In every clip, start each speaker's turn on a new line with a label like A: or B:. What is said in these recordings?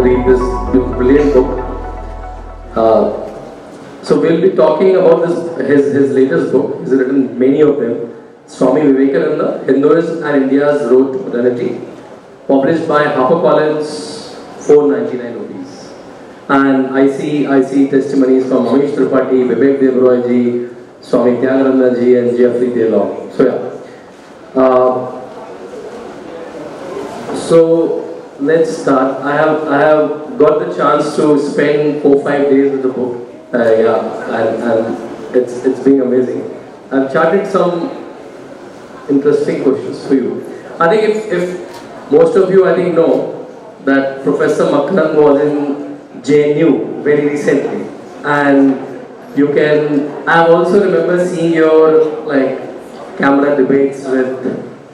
A: read this brilliant book. So we'll be talking about his latest book. He's written many of them. Swami Vivekananda, Hinduism and India's Road to Modernity, published by HarperCollins, 499 rupees. And I see testimonies from Amish Tripathi, Vivek Devroy ji, Swami Tyagananda ji, and Jeffrey Taylor. So yeah. So let's start. I have got the chance to spend 4-5 days with the book. And it's been amazing. I've charted some interesting questions for you. I think if most of you know that Professor Makran was in JNU very recently, and I also remember seeing your camera debates with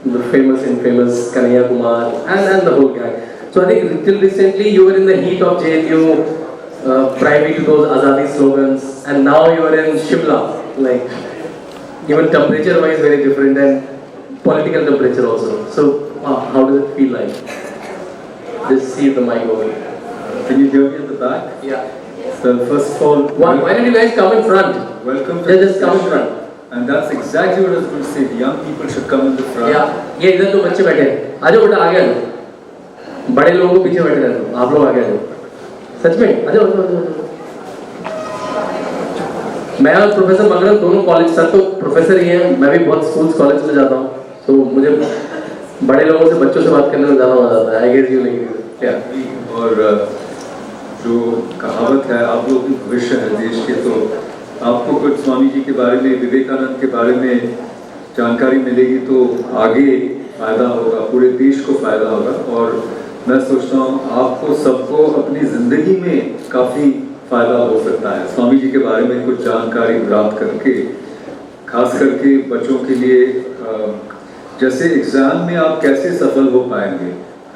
A: the famous and infamous Kanhaiya Kumar and the whole gang. So I think until recently you were in the heat of JNU, privy to those Azadi slogans, and now you are in Shimla, even temperature-wise very different, and political temperature also. So how does it feel like? Just see the mic over here.
B: Can you hear me at the back?
A: Yeah.
B: So first of all,
A: why did you guys come in front?
B: Welcome to
A: just come in front.
B: And that's exactly what I was going to say. The young people should come in the front.
A: Yeah. ये इधर तो बच्चे बैठे हैं. आ जाओ बेटा आगे आ जाओ. बड़े लोगों को पीछे बैठे रहते हो. आप लोग आगे आ जाओ. सच में आ जाओ. मैं और प्रोफेसर मगरन दोनों कॉलेज, सर तो प्रोफेसर ही हैं, मैं भी बहुत स्कूल्स कॉलेज में जाता हूँ, तो मुझे बड़े लोगों से बच्चों से बात करने में ज़्यादा मजा आता है. आई गेस यू नहीं क्या?
B: और जो कहावत है, आप लोग की भविष्य है देश के, तो आपको कुछ स्वामी जी के बारे में, विवेकानंद के बारे में जानकारी मिलेगी तो आगे फ़ायदा होगा, पूरे देश को फ़ायदा होगा. और मैं सोचता हूँ आपको सबको अपनी ज़िंदगी में काफ़ी फ़ायदा हो सकता है स्वामी जी के बारे में कुछ जानकारी प्राप्त करके, खास करके बच्चों के लिए. जैसे एग्जाम में आप कैसे सफल हो पाएंगे.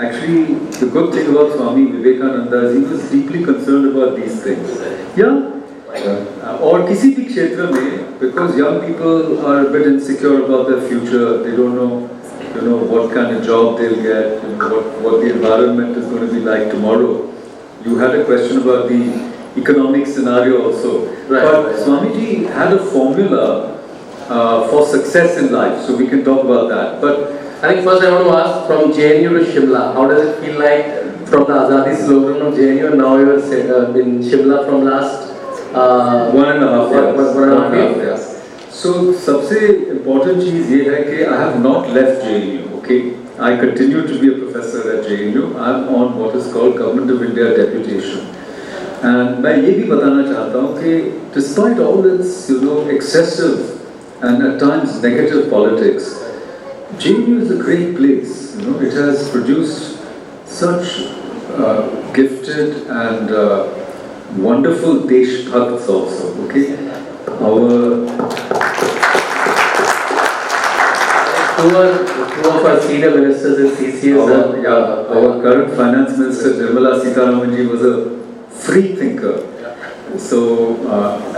B: Actually the good thing about Swami Vivekananda is he was deeply concerned about these things. या और किसी भी क्षेत्र में, because young people are a bit insecure about their future, they don't know what kind of job they'll get, what the environment is going to be like tomorrow. You had a question about the economic scenario also. But Swamiji had a formula for success in life, so we can talk about that. But
A: I think first I want to ask, from JNU to Shimla, how does it feel like from the Azadi slogan of JNU, and now you are in Shimla from last
B: 1.5 years. So सबसे important चीज़ ये है कि I have not left JNU. Okay, I continue to be a professor at JNU. I'm on what is called Government of India deputation. And मैं ये भी बताना चाहता हूँ कि despite all its excessive and at times negative politics, JNU is a great place. It has produced such gifted and wonderful Deshbhakts also. Okay,
A: two of our senior ministers in CCS.
B: Our current finance minister Nirmala Sitharaman ji was a free thinker. So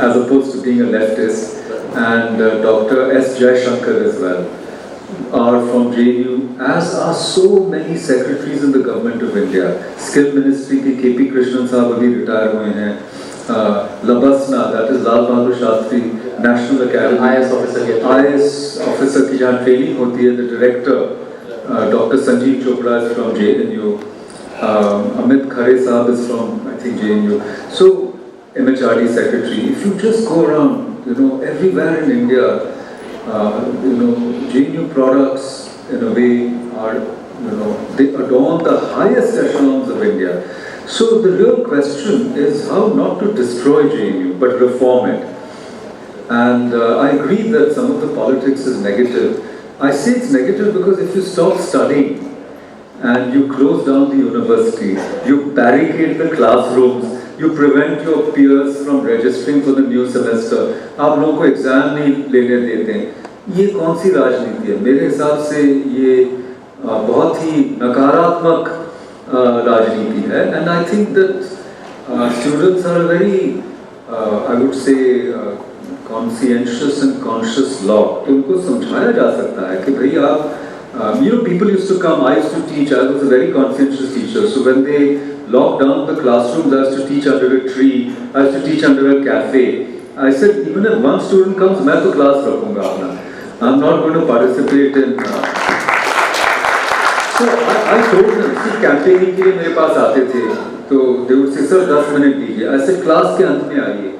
B: as opposed to being a leftist. And Dr. S. Jaishankar as well are from JNU, as are so many secretaries in the government of India. Skill Ministry के KP Krishnan साहब अभी retire हुए हैं. Labasna, that is Lal Bahadur Shastri National Academy, IAS officer की जहाँ training होती है, the director Dr. Sanjeev Chopra is from JNU. Amit Khare साहब is from I think JNU. So MHRD secretary. If you just go around, everywhere in India, JNU products in a way are, they adorn the highest echelons of India. So the real question is how not to destroy JNU, but reform it. And I agree that some of the politics is negative. I say it's negative because if you stop studying and you close down the university, you barricade the classrooms, you prevent your peers from registering for the new semester, आप लोगों को exam नहीं लेने देते हैं, ये कौन सी राजनीति है? मेरे हिसाब से ये बहुत ही नकारात्मक राजनीति है. And I think that students are very, I would say, conscientious and conscious lot. तो उनको समझाया जा सकता है कि भाई आप people used to come. I used to teach. I was a very conscientious teacher. So when they locked down the classrooms, I used to teach under a tree. I used to teach under a cafe. I said, even if one student comes, मैं तो class रखूँगा अपना. I'm not going to participate in. So I told them, see, campaigning के लिए मेरे पास आते थे. तो they would say, sir, 10 minute दीजिए. I said, class के अंत में आइए.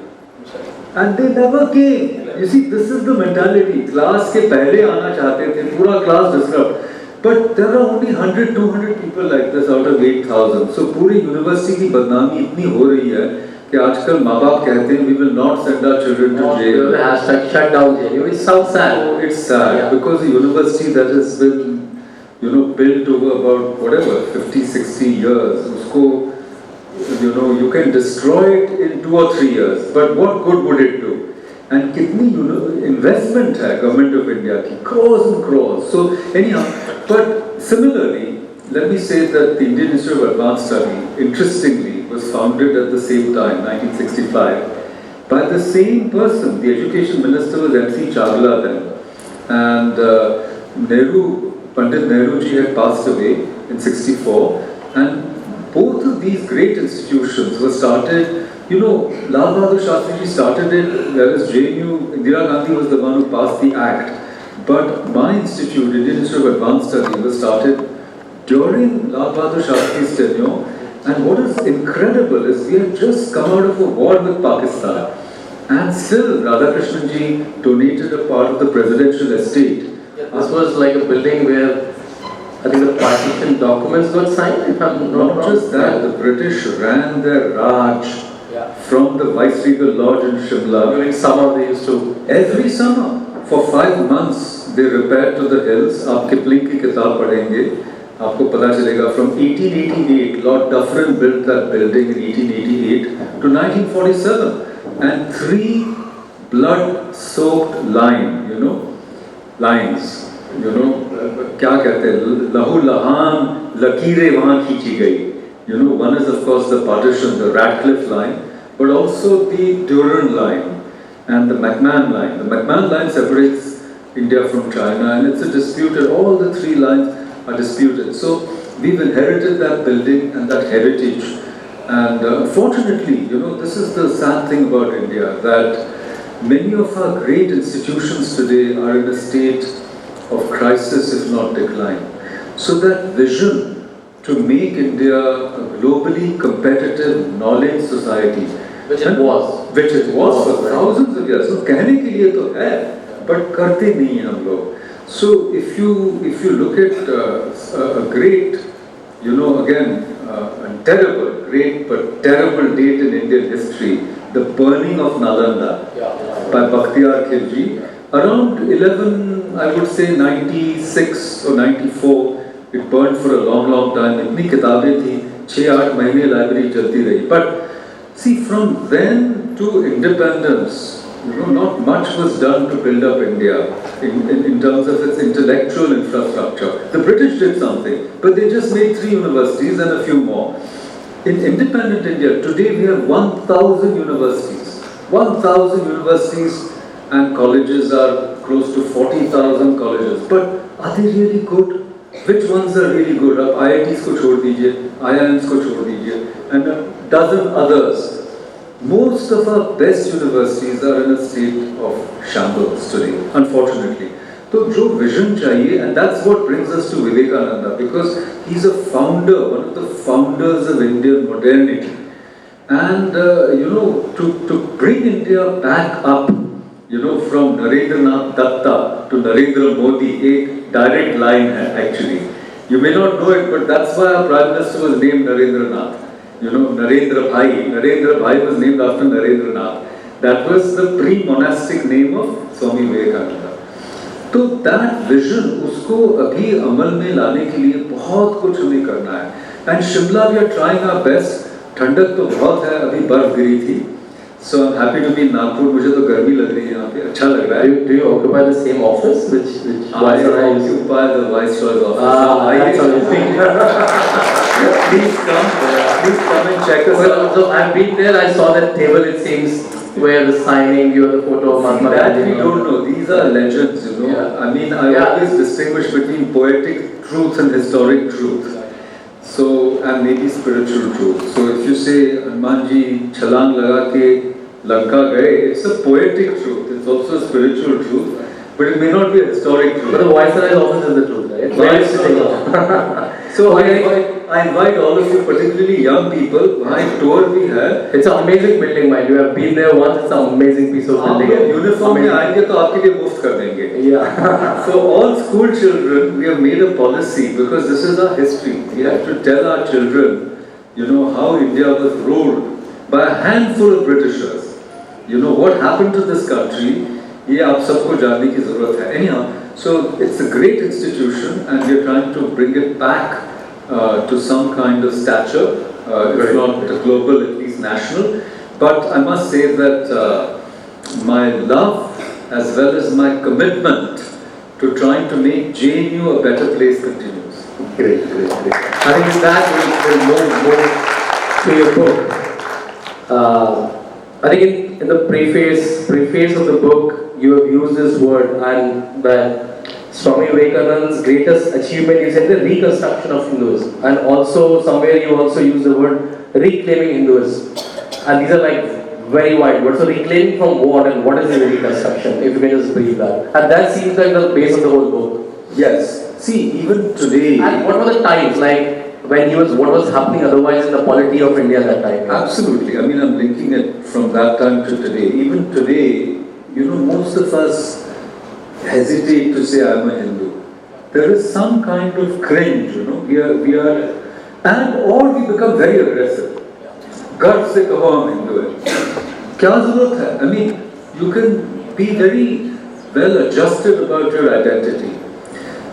B: And they never came. You see, this is the mentality. Class के पहले आना चाहते थे, पूरा class disrupt. But there are only 100, 200 people like this out of 8,000. So पूरी यूनिवर्सिटी की बदनामी इतनी हो रही है कि आजकल माँ बाप कहते हैं we will not send our children to jail.
A: Hashtag shut down JNU. It sounds sad.
B: So it's sad because the university that has been, built over about whatever 50, 60 years, उसको you can destroy it in 2 or 3 years. But what good would it do? And कितनी investment है government of India की, crores and crores. So anyhow, but similarly, let me say that the Indian Institute of Advanced Study, interestingly, was founded at the same time, 1965, by the same person. The education minister was MC Chawla then, and Pandit Nehru ji had passed away in 64, and both of these great institutions were started. Lal Bahadur Shastri ji started it, whereas JNU, Indira Gandhi was the one who passed the act. But my institute, Indian Institute of Advanced Study, was started during Lal Bahadur Shastri's tenure. And what is incredible is we had just come out of a war with Pakistan. And still Radhakrishnan ji donated a part of the presidential estate.
A: This was like a building where I think the partition documents got signed, if I'm not
B: Not
A: wrong.
B: just that, the British ran their Raj from the Viceregal Lodge in Shimla.
A: During summer they used to.
B: Every summer, for 5 months, they repaired to the hills. आप Kipling की किताब पढ़ेंगे, आपको पता चलेगा. From 1888, Lord Dufferin built that building in 1888 to 1947, and 3 blood-soaked lines. क्या कहते हैं? लहू लहान लकीरें वहाँ खींची गई. One is of course the partition, the Radcliffe line, but also the Durand line and the McMahon line. The McMahon line separates India from China, and it's a disputed. All the 3 lines are disputed. So we've inherited that building and that heritage. And unfortunately, this is the sad thing about India, that many of our great institutions today are in a state of crisis, if not decline. So that vision to make India a globally competitive knowledge society,
A: Which it was
B: for thousands of years. So कहने के लिए तो है, but करते नहीं हैं हम लोग. So if you look at a great, again a terrible, great but terrible date in Indian history, the burning of Nalanda by Bakhtiyar Khilji, around 11, I would say 96 or 94. It burned for a long, long time. इतनी किताबें थी, 6-8 महीने library चलती रही. But see, from then to independence, not much was done to build up India in terms of its intellectual infrastructure. The British did something, but they just made 3 universities and a few more. In independent India, today we have 1,000 universities. 1,000 universities and colleges are close to 40,000 colleges. But are they really good? Which ones are really good? अब IITs को छोड़ दीजिए, IIMs को छोड़ दीजिए, and a dozen others. Most of our best universities are in a state of shambles today, unfortunately. तो जो vision चाहिए, and that's what brings us to Vivekananda, because he's a founder, one of the founders of Indian modernity. And to bring India back up, from Narendranath Datta to Narendra Modi, एक direct line है actually. You may not know it, but that's why our Prime Minister was named Narendranath. Narendra Bhai was named after Narendranath. That was the pre-monastic name of Swami Vivekananda. तो that vision, उसको अभी अमल में लाने के लिए बहुत कुछ हमें करना है. And Shimla, we are trying our best. ठंडक तो बहुत है, अभी बर्फ गिरी थी. So I'm happy to be in Nagpur. मुझे तो गर्मी लग रही है यहाँ पे, अच्छा लग रहा है.
A: Do you occupy the same office which
B: I occupy the Viceroy's office.
A: That's amazing.
B: Please come. please come and check us
A: Well,
B: out.
A: so I've been there. I saw that table. It seems where the signing, you have the photo of Mahatma
B: That
A: Gandhi.
B: we don't know. These are legends, you know.
A: Yeah.
B: I mean, I
A: Yeah.
B: always distinguish between poetic truth and historic truth. So, and maybe spiritual truth. So, if you say Hanumanji Chalang laga ke Lanka gaye, it's a poetic truth. It's also a spiritual truth, but it may not be a historic
A: But
B: truth.
A: the Viceroy's office is the truth, right? Where it's sitting on.
B: So
A: Okay.
B: I invite all of you, particularly young people, my tour we have.
A: It's an amazing building, mind you. Have been there once. It's an amazing piece of
B: आप
A: building.
B: लोग uniform में
A: Amazing.
B: आएंगे तो आपके लिए मुफ्त कर देंगे.
A: Yeah.
B: So all school children, we have made a policy because this is our history. We have to tell our children, you know, how India was ruled by a handful of Britishers. You know what happened to this country. ये आप सबको जानने की ज़रूरत है. Anyhow, so it's a great institution, and we are trying to bring it back to some kind of stature, if not global, at least national. But I must say that my love as well as my commitment to trying to make JNU a better place continues.
A: Great, great, great. I think with that we'll move to your book. I think in the preface of the book, you have used this word, and that Swami Vivekananda's greatest achievement is in the reconstruction of Hinduism, and also somewhere you also use the word reclaiming Hinduism, and these are like very wide words. So reclaiming from what, and what is the reconstruction? If you can just brief that, and that seems like the base of the whole book.
B: Yes. See, even today.
A: And what were the times like? When he was, what was happening otherwise in the polity of India at that time?
B: Absolutely. I mean, I'm linking it from that time to today. Even today, you know, most of us hesitate to say I'm a Hindu. There is some kind of cringe, you know. We are, and or we become very aggressive. गर्व से कहो हम हिंदू हैं. क्या ज़रूरत है? I mean, you can be very well adjusted about your identity.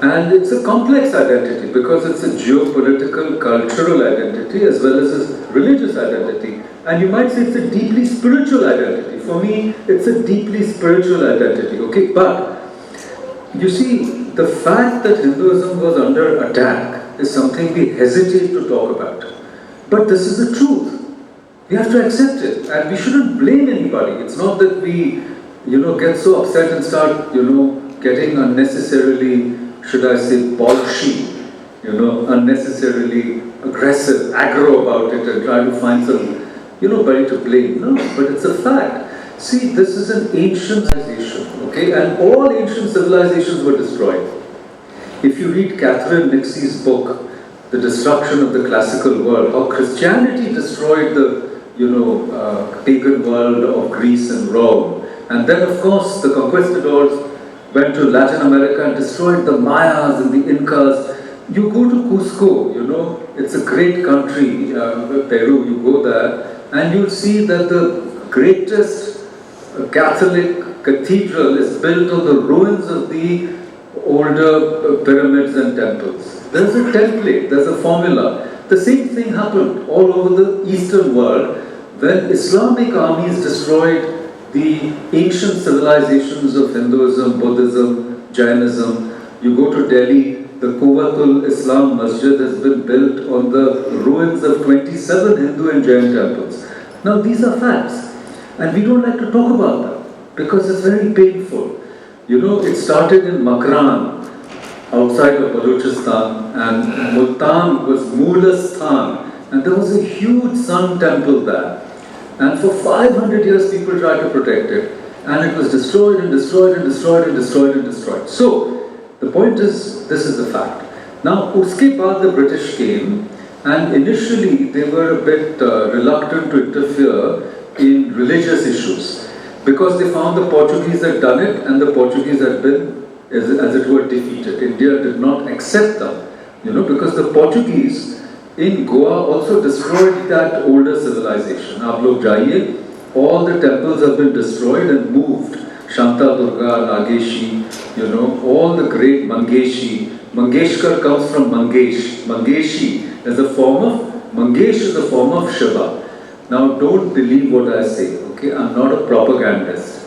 B: And it's a complex identity because it's a geopolitical, cultural identity as well as a religious identity. And you might say it's a deeply spiritual identity. For me, it's a deeply spiritual identity, okay? But you see, the fact that Hinduism was under attack is something we hesitate to talk about. But this is the truth. We have to accept it, and we shouldn't blame anybody. It's not that we, you know, get so upset and start, you know, getting unnecessarily, should I say, bolshy, you know, unnecessarily aggressive, aggro about it and try to find some, you know, body to blame. No, but it's a fact. See, this is an ancient civilization, okay, and all ancient civilizations were destroyed. If you read Catherine Nixie's book, The Destruction of the Classical World, how Christianity destroyed the, you know, pagan world of Greece and Rome, and then of course the conquistadors went to Latin America and destroyed the Mayas and the Incas. You go to Cusco, you know, it's a great country, Peru, you go there, and you'll see that the greatest Catholic cathedral is built on the ruins of the older pyramids and temples. There's a template, there's a formula. The same thing happened all over the Eastern world when Islamic armies destroyed the ancient civilizations of Hinduism, Buddhism, Jainism. You go to Delhi, the Quwwatul Islam Masjid has been built on the ruins of 27 Hindu and Jain temples. Now these are facts, and we don't like to talk about them because it's very painful. You know, it started in Makran, outside of Balochistan, and Multan was Moolastan, and there was a huge sun temple there. And for 500 years people tried to protect it, and it was destroyed and destroyed and destroyed and destroyed and destroyed. So, the point is, this is the fact. Now, uske baad the British came, and initially they were a bit reluctant to interfere in religious issues, because they found the Portuguese had done it, and the Portuguese had been, as it were, defeated. India did not accept them, you know, because the Portuguese in Goa also destroyed that older civilization. Aap log jaiye, all the temples have been destroyed and moved. Shanta Durga, Nageshi, you know, all the great Mangeshi. Mangeshkar comes from Mangesh. Mangeshi is a form of, Mangesh is a form of Shiva. Now don't believe what I say, okay? I'm not a propagandist,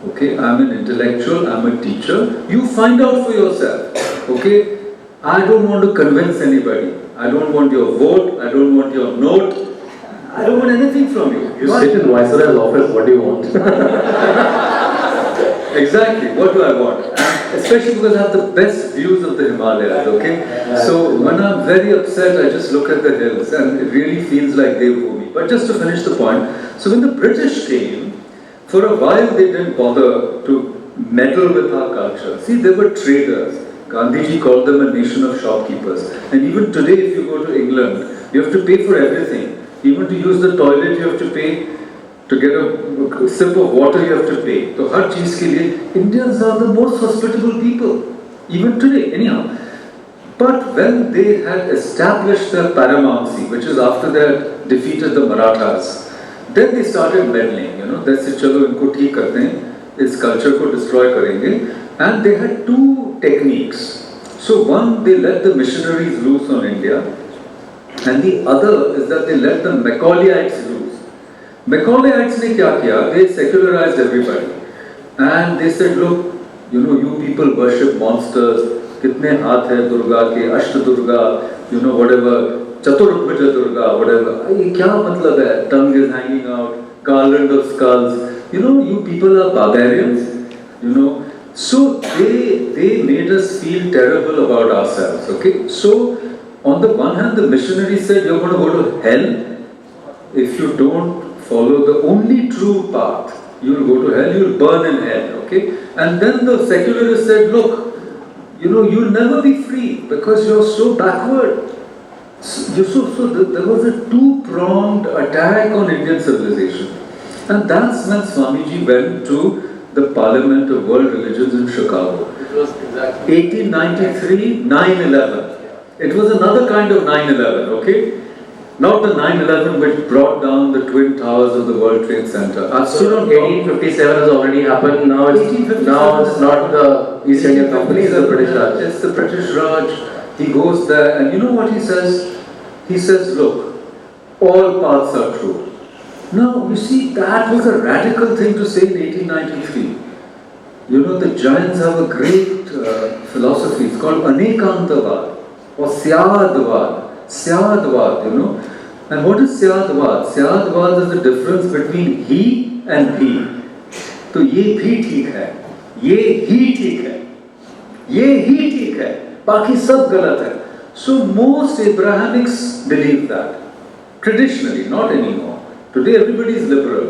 B: okay? I'm an intellectual, I'm a teacher. You find out for yourself, okay? I don't want to convince anybody. I don't want your vote. I don't want your note. I don't want anything from you.
A: You sit in Viceroy's office, what do you want?
B: Exactly, what do I want? Especially because I have the best views of the Himalayas, okay? So when I'm very upset, I just look at the hills and it really feels like Devbhoomi. But just to finish the point, so when the British came, for a while they didn't bother to meddle with our culture. See, they were traders. Gandhiji called them a nation of shopkeepers. And even today, if you go to England, you have to pay for everything. Even to use the toilet, you have to pay. To get a sip of water, you have to pay. So, har cheez ke liye, Indians are the most hospitable people, even today, anyhow. But when they had established their paramountcy, which is after they had defeated the Marathas, then they started meddling. That's it. Chalo, inko theek karte hain, is culture ko destroy karenge. And they had two techniques. So one, they let the missionaries loose on India, and the other is that they let the Macaulay'ites loose. Macaulay'ites ne kya kiya? They secularized everybody. And they said, look, you people worship monsters. Kitne haath hai Durga ke, Ashta Durga, whatever, Chaturbhuja Durga, whatever. Ye kya matlab hai? Tongue is hanging out, garland of skulls. You people are barbarians, So they made us feel terrible about ourselves, okay? So, on the one hand, the missionary said, you're going to go to hell if you don't follow the only true path. You'll go to hell, you'll burn in hell, okay? And then the secularists said, look, you'll never be free because you're so backward. So there was a two-pronged attack on Indian civilization. And that's when Swamiji went to the Parliament of World Religions in Chicago.
A: It was exactly
B: 1893, 9/11. It was another kind of 9/11, okay? Not the 9/11 which brought down the Twin Towers of the World Trade Center.
A: So 1857 has already happened. Now it's not the East India Company, it's the British Raj.
B: It's the British Raj. He goes there and you know what he says? He says, look, all paths are true. Now, you see, that was a radical thing to say in 1893. The Jains have a great philosophy. It's called Anekantavad or Syadvad. Syadvad, And what is Syadvad? Syadvad is the difference between he and he. So, ye bhi theek hai. Ye hi theek hai. Ye hi theek hai. Baki sab galat hai. So, most Abrahamics believe that. Traditionally, not anymore. Today everybody is liberal,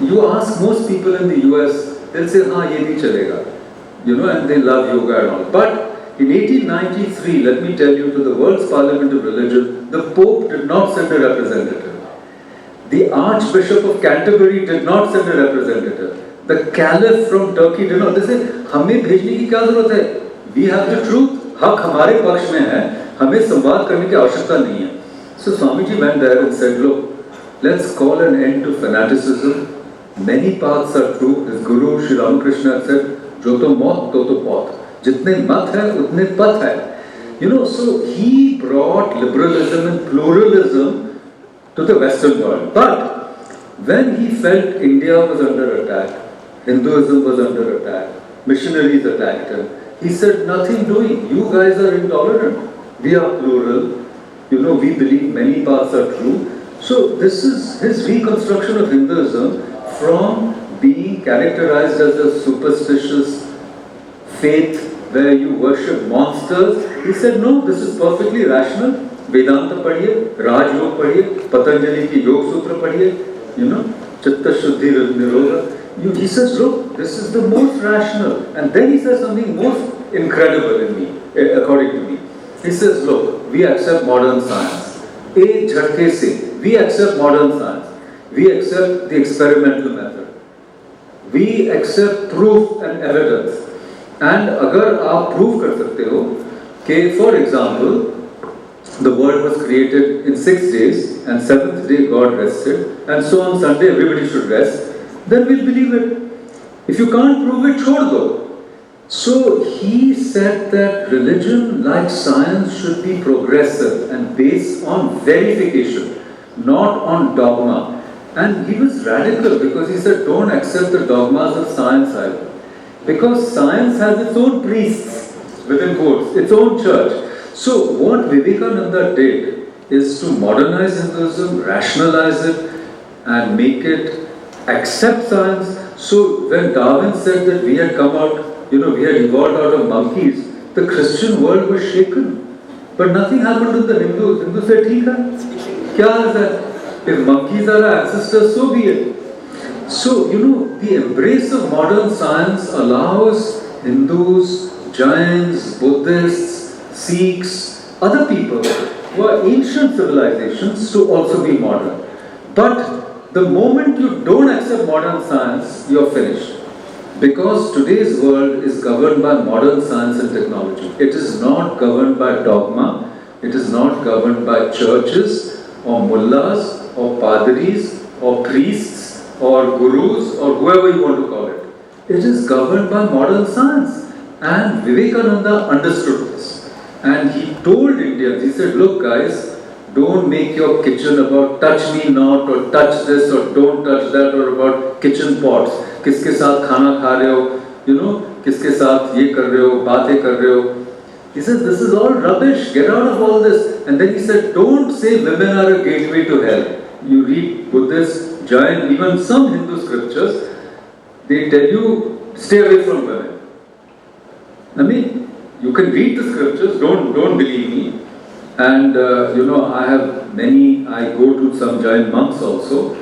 B: You ask most people in the US, they'll say, हाँ ये भी चलेगा, and they love yoga and all. But in 1893, let me tell you, to the World's Parliament of Religion, the Pope did not send a representative. The Archbishop of Canterbury did not send a representative. The Caliph from Turkey did not. They said, हमें भेजने की क्या जरूरत है? We have the truth. हक हमारे पक्ष में है. हमें संवाद करने की आवश्यकता नहीं है. So Swamiji went there and said, look, let's call an end to fanaticism. Many paths are true. His Guru Sri Ramakrishna said, "Jo to maut, to path." Jitne mat hai, utne path hai. So he brought liberalism and pluralism to the Western world. But when he felt India was under attack, Hinduism was under attack, missionaries attacked him, he said, nothing doing. You guys are intolerant. We are plural. We believe many paths are true. So this is his reconstruction of Hinduism from being characterized as a superstitious faith where you worship monsters. He said, no, this is perfectly rational. Vedanta padhiye, Raj Yog padhiye, Patanjali ki Yog Sutra padhiye, Chitta Shuddhi Nirodha. He says, look, this is the most rational. And then he says something most incredible in me, according to me. He says, look, we accept modern science. Ek jhatke se, we accept modern science. We accept the experimental method. We accept proof and evidence. And agar aap prove kar sakte ho, कि for example, the world was created in 6 days and 7th day God rested, and so on Sunday everybody should rest, then we'll believe it. If you can't prove it, chhod do. So he said that religion, like science, should be progressive and based on verification, not on dogma. And he was radical because he said, don't accept the dogmas of science either. Because science has its own priests. within quotes, its own church. So what Vivekananda did is to modernize Hinduism, rationalize it, and make it accept science. So when Darwin said that we had come out, we had evolved out of monkeys, the Christian world was shaken. But nothing happened to the Hindus. Hindus said, "ठीक है, क्या है that? If monkeys are our ancestors, so be it." So, the embrace of modern science allows Hindus, Jains, Buddhists, Sikhs, other people who are ancient civilizations to also be modern. But the moment you don't accept modern science, you're finished. Because today's world is governed by modern science and technology. It is not governed by dogma. It is not governed by churches or mullahs or padris or priests or gurus or whoever you want to call it. It is governed by modern science. And Vivekananda understood this. And he told Indians, he said, "Look guys, don't make your kitchen about touch me not or touch this or don't touch that or about kitchen pots. किसके साथ खाना खा रहे हो, किसके साथ ये कर रहे हो, बातें कर रहे हो." He said, "This is all rubbish, get out of all this." And then he said, "Don't say women are a gateway to hell." You read Buddhist, Jain, even some Hindu scriptures, they tell you, stay away from women. I mean, you can read the scriptures, don't believe me. And I go to some Jain monks also,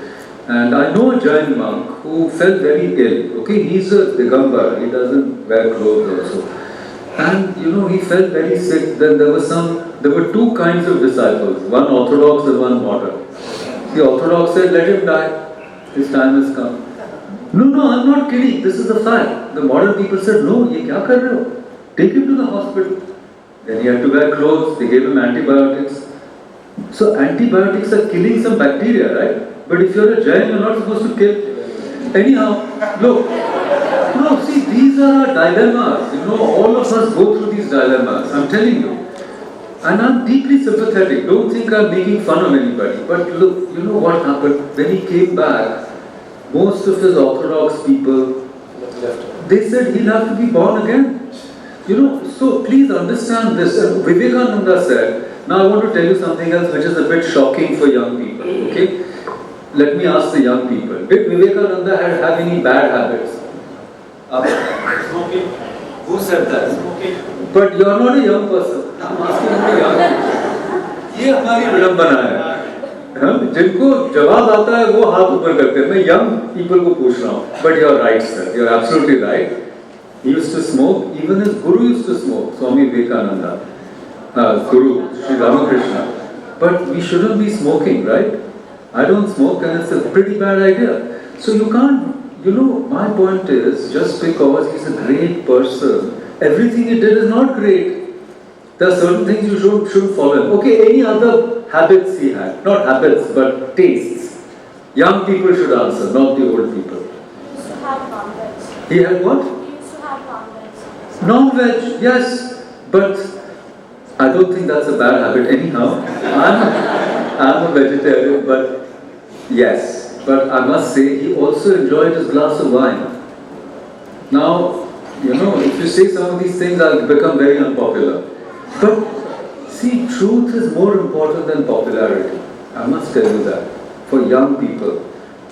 B: and I know a Jain monk who fell very ill. Okay, he's a Digambar, he doesn't wear clothes also. And he felt very sick. Then there were two kinds of disciples, one orthodox and one modern. The orthodox said, "Let him die, his time has come." No, I'm not kidding, this is a fact. The modern people said, "No, ye kya kar rahe ho? Take him to the hospital." Then he had to wear clothes, they gave him antibiotics. So antibiotics are killing some bacteria, right? But if you're a Jain, you're not supposed to kill. Anyhow, look, see, these are our dilemmas. All of us go through these dilemmas, I'm telling you. And I'm deeply sympathetic. Don't think I'm making fun of anybody. But look, you know what happened? When he came back, most of his orthodox people, they said he'll have to be born again. So please understand this. And Vivekananda said, now I want to tell you something else which is a bit shocking for young people. Okay? Let me ask the young people. Did Vivekananda have any bad habits?
C: Smoking. Who said that? Smoking.
B: But you are not a young person. I'm asking you young people. ये हमारी विडंबना है। जिनको जवाब आता है वो हाथ ऊपर करते हैं। मैं young people को पूछ रहा हूँ। But you are right, sir. You are absolutely right. He used to smoke. Even his guru used to smoke. Swami Vivekananda, Guru Sri Ramakrishna. But we shouldn't be smoking, right? I don't smoke, and it's a pretty bad idea. So you can't. My point is, just because he's a great person, everything he did is not great. There are certain things you should follow. Okay, any other habits he had? Not habits, but tastes. Young people should answer, not the old people.
D: He used to have non-veg.
B: He had what?
D: He used to have non-veg.
B: Non-veg, yes. But I don't think that's a bad habit anyhow. I'm a vegetarian, but yes. But I must say, he also enjoyed his glass of wine. Now, if you say some of these things, I'll become very unpopular. But see, truth is more important than popularity. I must tell you that. For young people,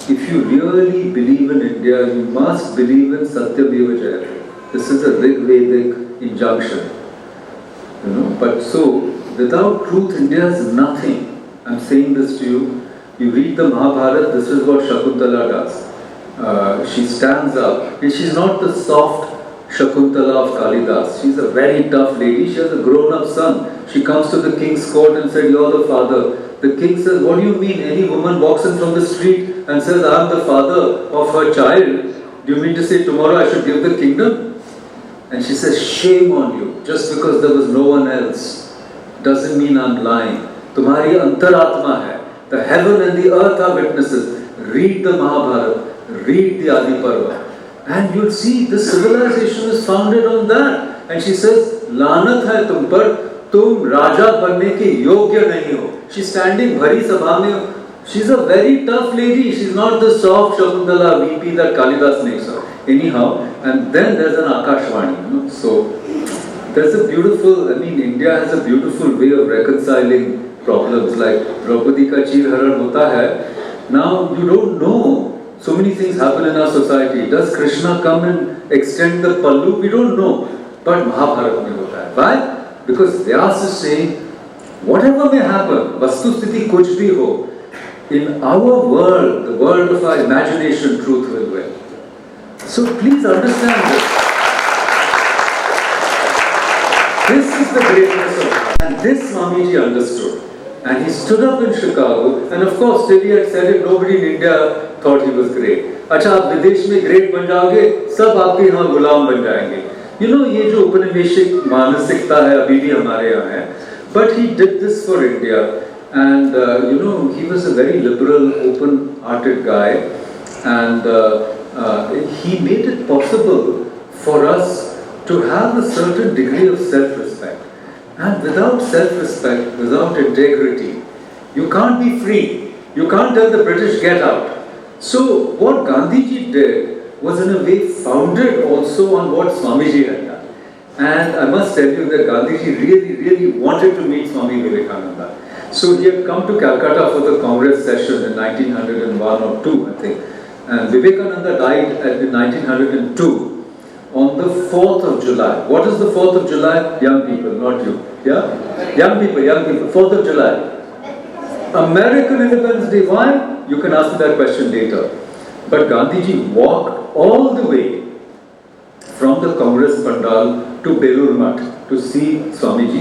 B: if you really believe in India, you must believe in Satyameva Jayate. This is a Rig-Vedic injunction. But so, without truth, India is nothing. I'm saying this to you. You read the Mahabharata, this is what Shakuntala does. She stands up, and she's not the soft Shakuntala of Kalidas. She's a very tough lady. She has a grown-up son. She comes to the king's court and said, "You're the father." The king says, "What do you mean? Any woman walks in from the street and says, I'm the father of her child. Do you mean to say tomorrow I should give the kingdom?" And she says, "Shame on you. Just because there was no one else doesn't mean I'm lying. Tumhari antaratma hai. The heaven and the earth are witnesses. Read the Mahabharata. Read the Adi Parva. And you'll see this civilization is founded on that." And she says, "Lanat hai tum par, tum raja banne ke yogya nahi ho." She's standing bhari sabha mein. She's a very tough lady. She's not the soft Shakuntala VP that Kalidas makes her. Anyhow, and then there's an Akashvani. So there's a beautiful, I mean, India has a beautiful way of reconciling problems. Like Draupadi ka cheer haran hota hai. Now you don't know. So many things happen in our society. Does Krishna come and extend the pallu? We don't know. But Mahabharata mein hota hai. Why? Because Vyas is saying, whatever may happen, vastu sthiti kuch bhi ho, in our world, the world of our imagination, truth will win. So please understand this. This is the greatness of God. And this Swamiji understood. And he stood up in Chicago, and of course, till he had said it, nobody in India thought he was great. अच्छा आप विदेश में great बन जाओगे, सब आपके यहाँ गुलाम बन जाएंगे. You know ये जो उपनिवेशिक मानसिकता है अभी भी हमारे यहाँ है. But he did this for India, and you know he was a very liberal, open-hearted guy, and he made it possible for us to have a certain degree of self-respect. And without self-respect, without integrity, you can't be free. You can't tell the British get out. So what Gandhiji did was in a way founded also on what Swamiji had done. And I must tell you that Gandhiji really wanted to meet Swami Vivekananda. So he had come to Calcutta for the Congress session in 1901 or 2, I think. And Vivekananda died in 1902. On the 4th of July. What is the 4th of July? Young people, not you. Yeah? Young people. 4th of July. American Independence Day. Why? You can ask me that question later. But Gandhiji walked all the way from the Congress Pandal to Belur Math to see Swamiji.